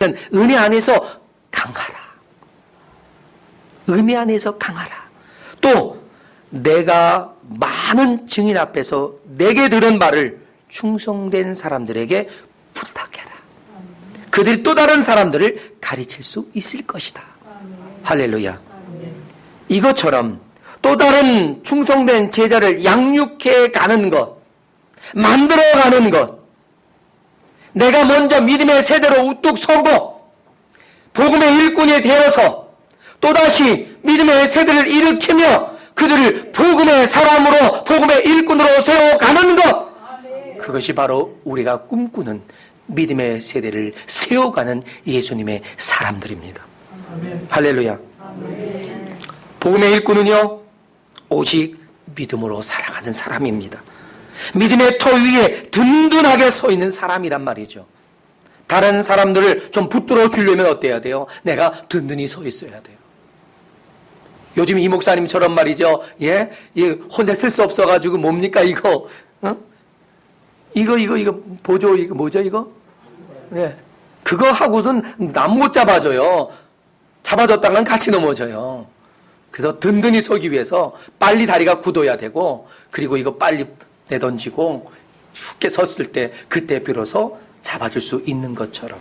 은혜 안에서 강하라. 은혜 안에서 강하라. 또 내가 많은 증인 앞에서 내게 들은 말을 충성된 사람들에게 부탁해라. 그들이 또 다른 사람들을 가르칠 수 있을 것이다. 할렐루야. 이것처럼 또 다른 충성된 제자를 양육해 가는 것, 만들어 가는 것, 내가 먼저 믿음의 세대로 우뚝 서고 복음의 일꾼이 되어서 또다시 믿음의 세대를 일으키며 그들을 복음의 사람으로, 복음의 일꾼으로 세워가는 것, 그것이 바로 우리가 꿈꾸는 믿음의 세대를 세워가는 예수님의 사람들입니다. 할렐루야. 복음의 일꾼은요, 오직 믿음으로 살아가는 사람입니다. 믿음의 터 위에 든든하게 서 있는 사람이란 말이죠. 다른 사람들을 좀 붙들어 주려면 어때야 돼요? 내가 든든히 서 있어야 돼요. 요즘 이 목사님처럼 말이죠. 예? 혼자 쓸 수 없어가지고 뭡니까 이거? 이거 보조 이거 뭐죠 이거? 예. 그거 하고선 남 못 잡아줘요. 잡아줬다간 같이 넘어져요. 그래서 든든히 서기 위해서 빨리 다리가 굳어야 되고, 그리고 이거 빨리 내던지고 쉽게 섰을 때 그때 비로소 잡아줄 수 있는 것처럼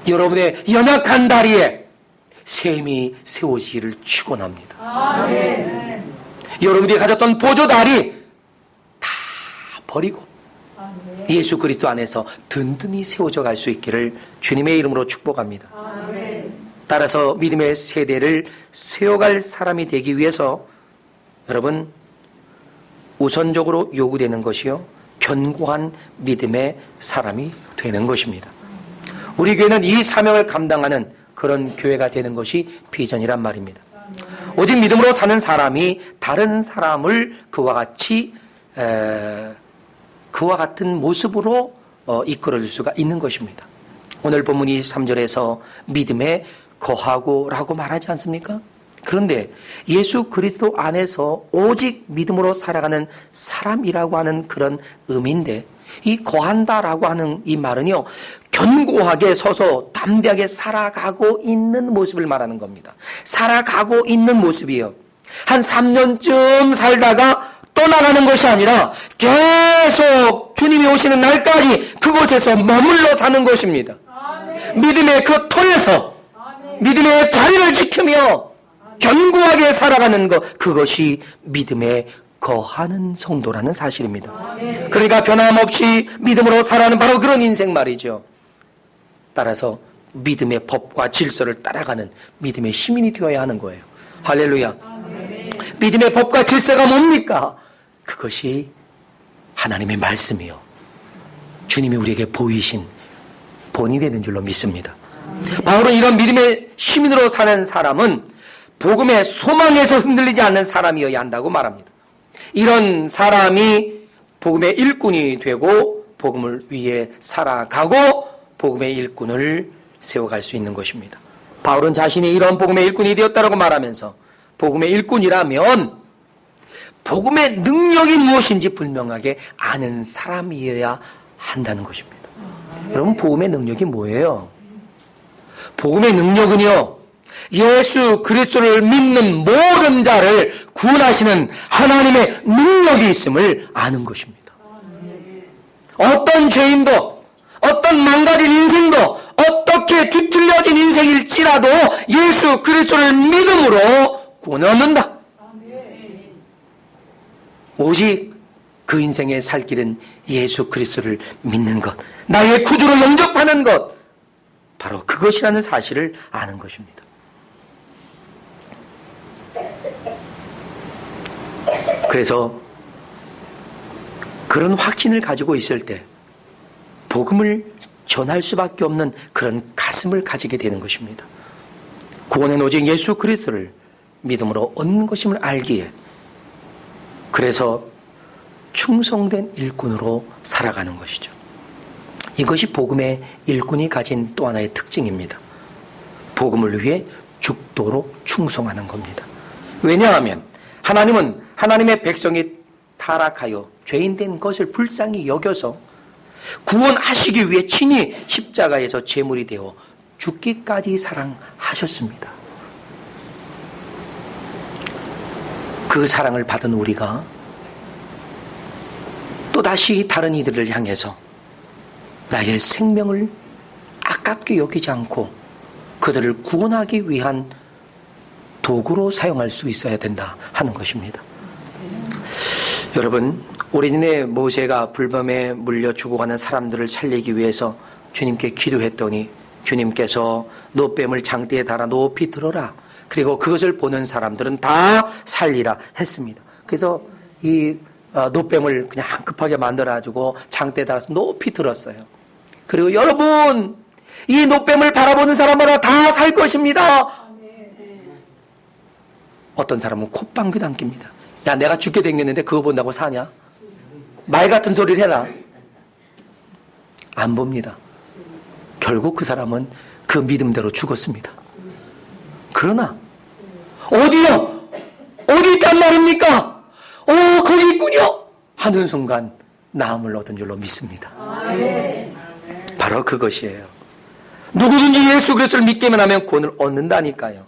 여러분의 연약한 다리에 셈이 세워지기를 축원합니다. 아멘. 여러분들이 가졌던 보조다리 다 버리고 예수 그리스도 안에서 든든히 세워져 갈 수 있기를 주님의 이름으로 축복합니다. 아멘. 따라서 믿음의 세대를 세워갈 사람이 되기 위해서 여러분 우선적으로 요구되는 것이요, 견고한 믿음의 사람이 되는 것입니다. 우리 교회는 이 사명을 감당하는 그런 교회가 되는 것이 비전이란 말입니다. 오직 믿음으로 사는 사람이 다른 사람을 그와 같은 모습으로 이끌어줄 수가 있는 것입니다. 오늘 본문 23절에서 믿음에 거하고 라고 말하지 않습니까? 그런데 예수 그리스도 안에서 오직 믿음으로 살아가는 사람이라고 하는 그런 의미인데, 이 거한다라고 하는 이 말은요, 견고하게 서서 담대하게 살아가고 있는 모습을 말하는 겁니다. 살아가고 있는 모습이요, 한 3년쯤 살다가 떠나가는 것이 아니라 계속 주님이 오시는 날까지 그곳에서 머물러 사는 것입니다. 믿음의 그 터에서 믿음의 자리를 지키며 견고하게 살아가는 것, 그것이 믿음에 거하는 성도라는 사실입니다. 그러니까 변함없이 믿음으로 살아가는 바로 그런 인생 말이죠. 따라서 믿음의 법과 질서를 따라가는 믿음의 시민이 되어야 하는 거예요. 할렐루야. 믿음의 법과 질서가 뭡니까? 그것이 하나님의 말씀이요, 주님이 우리에게 보이신 본이 되는 줄로 믿습니다. 바울은 이런 믿음의 시민으로 사는 사람은 복음의 소망에서 흔들리지 않는 사람이어야 한다고 말합니다. 이런 사람이 복음의 일꾼이 되고 복음을 위해 살아가고 복음의 일꾼을 세워갈 수 있는 것입니다. 바울은 자신이 이런 복음의 일꾼이 되었다고 말하면서 복음의 일꾼이라면 복음의 능력이 무엇인지 분명하게 아는 사람이어야 한다는 것입니다. 여러분, 복음의 능력이 뭐예요? 복음의 능력은요, 예수 그리스도를 믿는 모든 자를 구원하시는 하나님의 능력이 있음을 아는 것입니다. 어떤 죄인도, 어떤 망가진 인생도, 어떻게 뒤틀려진 인생일지라도 예수 그리스도를 믿음으로 구원을 얻는다. 오직 그 인생의 살 길은 예수 그리스도를 믿는 것, 나의 구주로 영접하는 것, 바로 그것이라는 사실을 아는 것입니다. 그래서 그런 확신을 가지고 있을 때 복음을 전할 수밖에 없는 그런 가슴을 가지게 되는 것입니다. 구원은 오직 예수 그리스도를 믿음으로 얻는 것임을 알기에, 그래서 충성된 일꾼으로 살아가는 것이죠. 이것이 복음의 일꾼이 가진 또 하나의 특징입니다. 복음을 위해 죽도록 충성하는 겁니다. 왜냐하면 하나님은 하나님의 백성이 타락하여 죄인된 것을 불쌍히 여겨서 구원하시기 위해 친히 십자가에서 제물이 되어 죽기까지 사랑하셨습니다. 그 사랑을 받은 우리가 또다시 다른 이들을 향해서 나의 생명을 아깝게 여기지 않고 그들을 구원하기 위한 도구로 사용할 수 있어야 된다 하는 것입니다. 여러분, 오래전에 모세가 불뱀에 물려 죽어가는 사람들을 살리기 위해서 주님께 기도했더니 주님께서 노뱀을 장대에 달아 높이 들어라. 그리고 그것을 보는 사람들은 다 살리라 했습니다. 그래서 이 노뱀을 그냥 급하게 만들어가지고 장대에 달아서 높이 들었어요. 그리고 여러분, 이 노뱀을 바라보는 사람마다 다 살 것입니다. 어떤 사람은 콧방귀도 안 낍니다. 야, 내가 죽게 생겼는데 그거 본다고 사냐? 말 같은 소리를 해라. 안 봅니다. 결국 그 사람은 그 믿음대로 죽었습니다. 그러나 어디요? 어디 있단 말입니까? 거기 있군요 하는 순간 나음을 얻은 줄로 믿습니다. 바로 그것이에요. 누구든지 예수 그리스도를 믿기만 하면 구원을 얻는다니까요.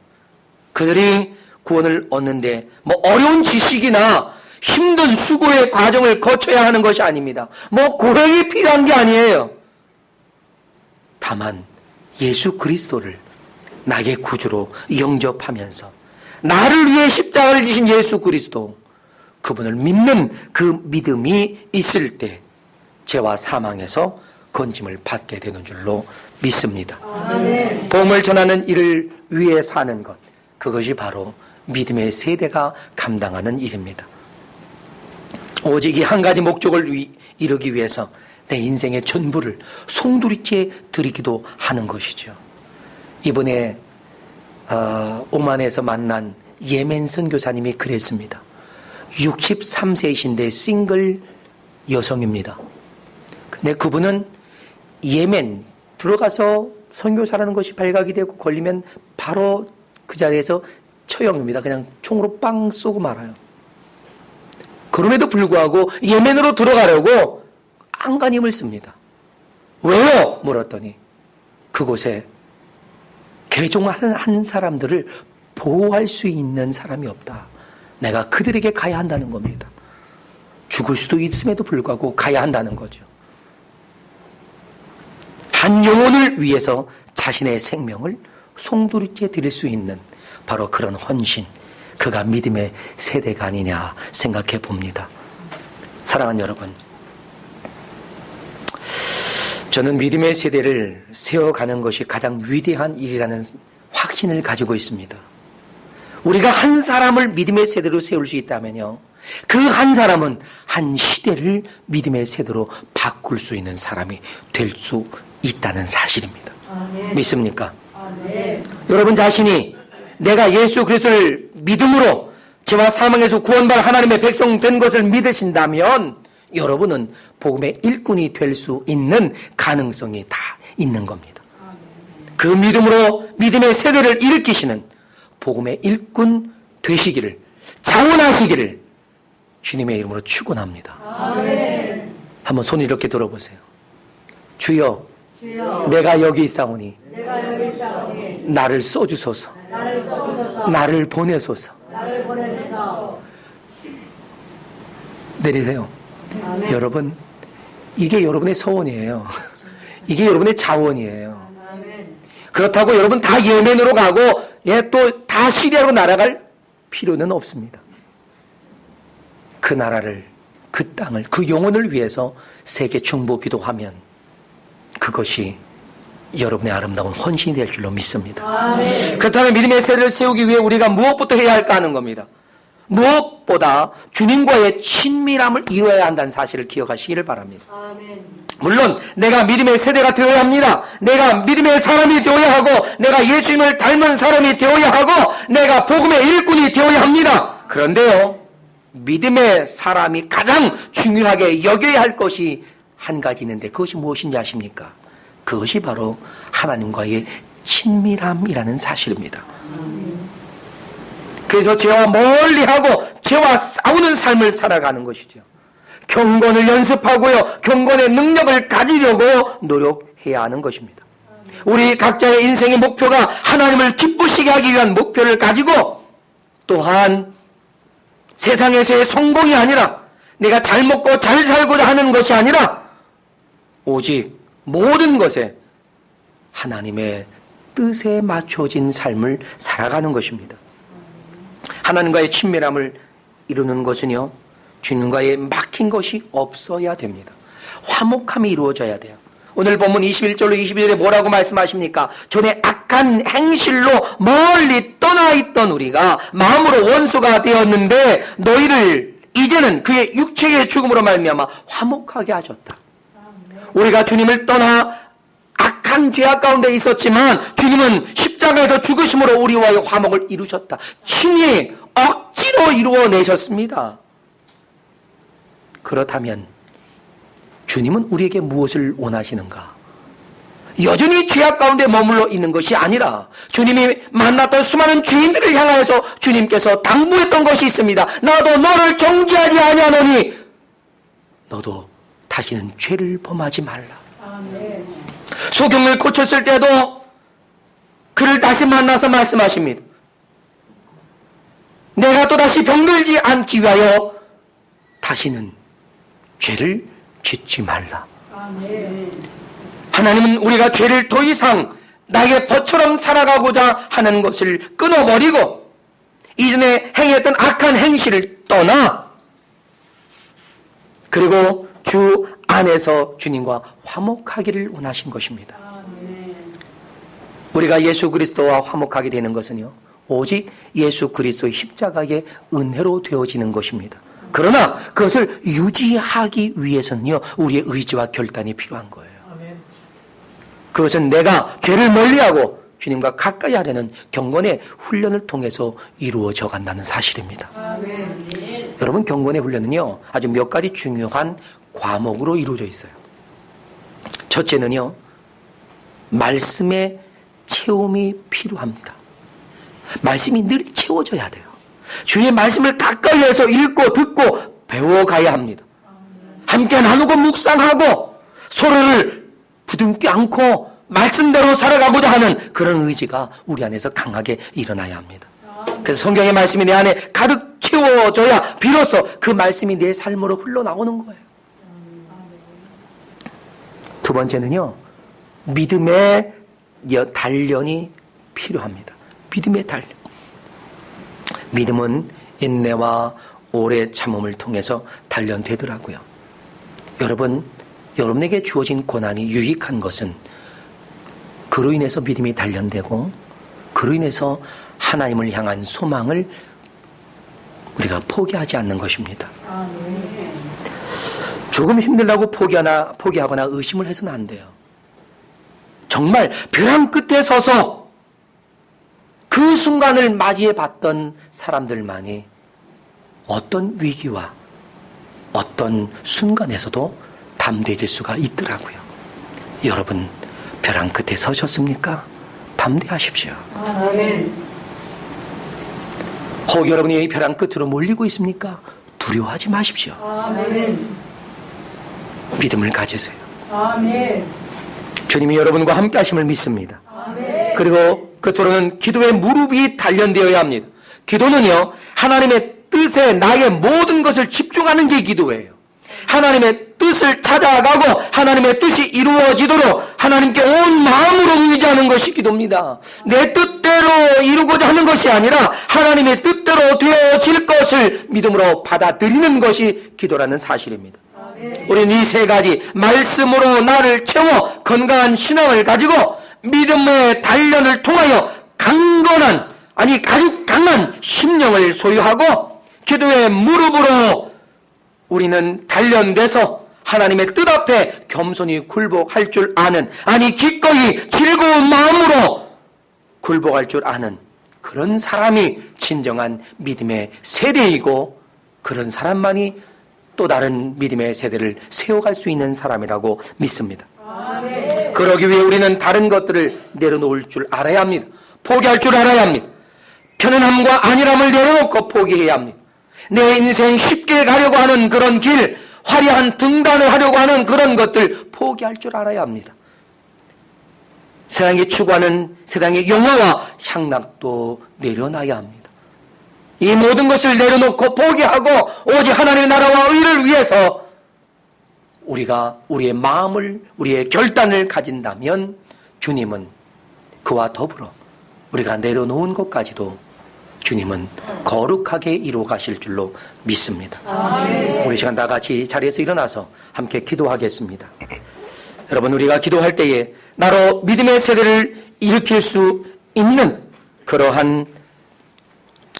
그들이 구원을 얻는데 뭐 어려운 지식이나 힘든 수고의 과정을 거쳐야 하는 것이 아닙니다. 뭐 고행이 필요한 게 아니에요. 다만 예수 그리스도를 나의 구주로 영접하면서 나를 위해 십자가를 지신 예수 그리스도, 그분을 믿는 그 믿음이 있을 때 죄와 사망에서 건짐을 받게 되는 줄로 믿습니다. 아멘. 복음을 전하는 일을 위해 사는 것, 그것이 바로 믿음의 세대가 감당하는 일입니다. 오직 이 한 가지 목적을 이루기 위해서 내 인생의 전부를 송두리째 드리기도 하는 것이죠. 이번에 오만에서 만난 예멘 선교사님이 그랬습니다. 63세이신데 싱글 여성입니다. 근데 그분은 예멘 들어가서 선교사라는 것이 발각이 되고 걸리면 바로 그 자리에서 처형입니다. 그냥 총으로 빵 쏘고 말아요. 그럼에도 불구하고 예멘으로 들어가려고 안간힘을 씁니다. 왜요? 물었더니 그곳에 개종하는 사람들을 보호할 수 있는 사람이 없다. 내가 그들에게 가야 한다는 겁니다. 죽을 수도 있음에도 불구하고 가야 한다는 거죠. 한 영혼을 위해서 자신의 생명을 송두리째 드릴 수 있는 바로 그런 헌신, 그가 믿음의 세대가 아니냐 생각해 봅니다. 사랑하는 여러분, 저는 믿음의 세대를 세워가는 것이 가장 위대한 일이라는 확신을 가지고 있습니다. 우리가 한 사람을 믿음의 세대로 세울 수 있다면요, 그 한 사람은 한 시대를 믿음의 세대로 바꿀 수 있는 사람이 될 수 있다는 사실입니다. 아멘. 믿습니까? 아멘. 여러분 자신이 내가 예수 그리스도를 믿음으로 죄와 사망에서 구원받아 하나님의 백성 된 것을 믿으신다면 여러분은 복음의 일꾼이 될 수 있는 가능성이 다 있는 겁니다. 그 믿음으로 믿음의 세대를 일으키시는 복음의 일꾼 되시기를, 자원하시기를 주님의 이름으로 축원합니다. 아멘. 한번 손 이렇게 들어보세요. 주여, 내가 여기 있사오니 나를 써주소서. 나를 보내소서. 내리세요. 아멘. 여러분, 이게 여러분의 소원이에요. 이게 여러분의 자원이에요. 아멘. 그렇다고 여러분 다 예멘으로 가고 또 다 시리아로 날아갈 필요는 없습니다. 그 나라를, 그 땅을, 그 영혼을 위해서 세계 중보기도하면 그것이 여러분의 아름다운 헌신이 될 줄로 믿습니다. 아멘. 그렇다면 믿음의 세대를 세우기 위해 우리가 무엇부터 해야 할까 하는 겁니다. 무엇보다 주님과의 친밀함을 이루어야 한다는 사실을 기억하시기를 바랍니다. 아멘. 물론 내가 믿음의 세대가 되어야 합니다. 내가 믿음의 사람이 되어야 하고, 내가 예수님을 닮은 사람이 되어야 하고, 내가 복음의 일꾼이 되어야 합니다. 그런데요, 믿음의 사람이 가장 중요하게 여겨야 할 것이 한 가지 있는데 그것이 무엇인지 아십니까? 그것이 바로 하나님과의 친밀함이라는 사실입니다. 그래서 죄와 멀리하고 죄와 싸우는 삶을 살아가는 것이죠. 경건을 연습하고요, 경건의 능력을 가지려고 노력해야 하는 것입니다. 우리 각자의 인생의 목표가 하나님을 기쁘시게 하기 위한 목표를 가지고, 또한 세상에서의 성공이 아니라 내가 잘 먹고 잘 살고자 하는 것이 아니라 오직 모든 것에 하나님의 뜻에 맞춰진 삶을 살아가는 것입니다. 하나님과의 친밀함을 이루는 것은요, 주님과의 막힌 것이 없어야 됩니다. 화목함이 이루어져야 돼요. 오늘 본문 21절로 22절에 뭐라고 말씀하십니까? 전에 악한 행실로 멀리 떠나 있던 우리가 마음으로 원수가 되었는데 너희를 이제는 그의 육체의 죽음으로 말미암아 화목하게 하셨다. 우리가 주님을 떠나 악한 죄악 가운데 있었지만 주님은 십자가에서 죽으심으로 우리와의 화목을 이루셨다. 친히 억지로 이루어내셨습니다. 그렇다면 주님은 우리에게 무엇을 원하시는가? 여전히 죄악 가운데 머물러 있는 것이 아니라 주님이 만났던 수많은 죄인들을 향하여서 주님께서 당부했던 것이 있습니다. 나도 너를 정죄하지 아니하노니 너도 다시는 죄를 범하지 말라. 아멘. 소경을 고쳤을 때도 그를 다시 만나서 말씀하십니다. 내가 또다시 병들지 않기 위하여 다시는 죄를 짓지 말라. 아멘. 하나님은 우리가 죄를 더 이상 나의 벗처럼 살아가고자 하는 것을 끊어버리고 이전에 행했던 악한 행실을 떠나 그리고 주 안에서 주님과 화목하기를 원하신 것입니다. 아멘. 우리가 예수 그리스도와 화목하게 되는 것은요, 오직 예수 그리스도의 십자가의 은혜로 되어지는 것입니다. 그러나 그것을 유지하기 위해서는요, 우리의 의지와 결단이 필요한 거예요. 그것은 내가 죄를 멀리하고 주님과 가까이 하려는 경건의 훈련을 통해서 이루어져 간다는 사실입니다. 아멘. 여러분, 경건의 훈련은요, 아주 몇 가지 중요한 과목으로 이루어져 있어요. 첫째는요, 말씀의 체험이 필요합니다. 말씀이 늘 채워져야 돼요. 주의 말씀을 가까이 해서 읽고 듣고 배워가야 합니다. 함께 나누고 묵상하고 서로를 부둥켜 안고 말씀대로 살아가고자 하는 그런 의지가 우리 안에서 강하게 일어나야 합니다. 그래서 성경의 말씀이 내 안에 가득 채워져야 비로소 그 말씀이 내 삶으로 흘러나오는 거예요. 두 번째는요, 믿음의 단련이 필요합니다. 믿음의 단련. 믿음은 인내와 오래 참음을 통해서 단련되더라고요. 여러분, 여러분에게 주어진 고난이 유익한 것은 그로 인해서 믿음이 단련되고 그로 인해서 하나님을 향한 소망을 우리가 포기하지 않는 것입니다. 조금 힘들다고 포기하거나 의심을 해서는 안 돼요. 정말 벼랑 끝에 서서 그 순간을 맞이해 봤던 사람들만이 어떤 위기와 어떤 순간에서도 담대해질 수가 있더라고요. 여러분, 벼랑 끝에 서셨습니까? 담대하십시오. 아멘. 혹 여러분이 벼랑 끝으로 몰리고 있습니까? 두려워하지 마십시오. 아멘. 믿음을 가지세요. 아멘. 주님이 여러분과 함께 하심을 믿습니다. 아멘. 그리고 끝으로는 기도의 무릎이 단련되어야 합니다. 기도는요, 하나님의 뜻에 나의 모든 것을 집중하는 게 기도예요. 하나님의 뜻을 찾아가고 하나님의 뜻이 이루어지도록 하나님께 온 마음으로 의지하는 것이 기도입니다. 내 뜻대로 이루고자 하는 것이 아니라 하나님의 뜻대로 되어질 것을 믿음으로 받아들이는 것이 기도라는 사실입니다. 우리는 이 세 가지, 말씀으로 나를 채워 건강한 신앙을 가지고 믿음의 단련을 통하여 아주 강한 심령을 소유하고 기도의 무릎으로 우리는 단련돼서 하나님의 뜻 앞에 겸손히 굴복할 줄 아는, 기꺼이 즐거운 마음으로 굴복할 줄 아는 그런 사람이 진정한 믿음의 세대이고, 그런 사람만이 또 다른 믿음의 세대를 세워갈 수 있는 사람이라고 믿습니다. 아멘. 그러기 위해 우리는 다른 것들을 내려놓을 줄 알아야 합니다. 포기할 줄 알아야 합니다. 편안함과 안일함을 내려놓고 포기해야 합니다. 내 인생 쉽게 가려고 하는 그런 길, 화려한 등단을 하려고 하는 그런 것들 포기할 줄 알아야 합니다. 세상이 추구하는 세상의 영화와 향락도 내려놔야 합니다. 이 모든 것을 내려놓고 포기하고 오직 하나님의 나라와 의를 위해서 우리가 우리의 마음을, 우리의 결단을 가진다면 주님은 그와 더불어 우리가 내려놓은 것까지도 주님은 거룩하게 이루어 가실 줄로 믿습니다. 우리 시간 다 같이 자리에서 일어나서 함께 기도하겠습니다. 여러분, 우리가 기도할 때에 나로 믿음의 세대를 일으킬 수 있는 그러한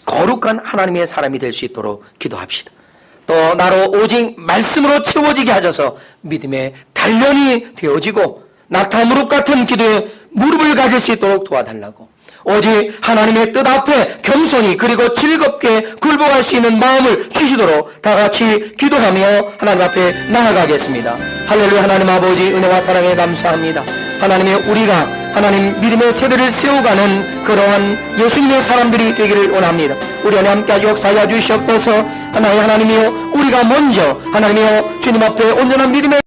거룩한 하나님의 사람이 될 수 있도록 기도합시다. 또 나로 오직 말씀으로 채워지게 하셔서 믿음의 단련이 되어지고 낙타 무릎 같은 기도에 무릎을 가질 수 있도록 도와달라고, 오직 하나님의 뜻 앞에 겸손히 그리고 즐겁게 굴복할 수 있는 마음을 주시도록 다 같이 기도하며 하나님 앞에 나아가겠습니다. 할렐루야. 하나님 아버지, 은혜와 사랑에 감사합니다. 하나님의 우리가 하나님 믿음의 세대를 세워가는 그러한 예수님의 사람들이 되기를 원합니다. 우리 안에 함께 역사하여 주시옵소서. 하나님이여, 우리가 먼저 하나님이여 주님 앞에 온전한 믿음의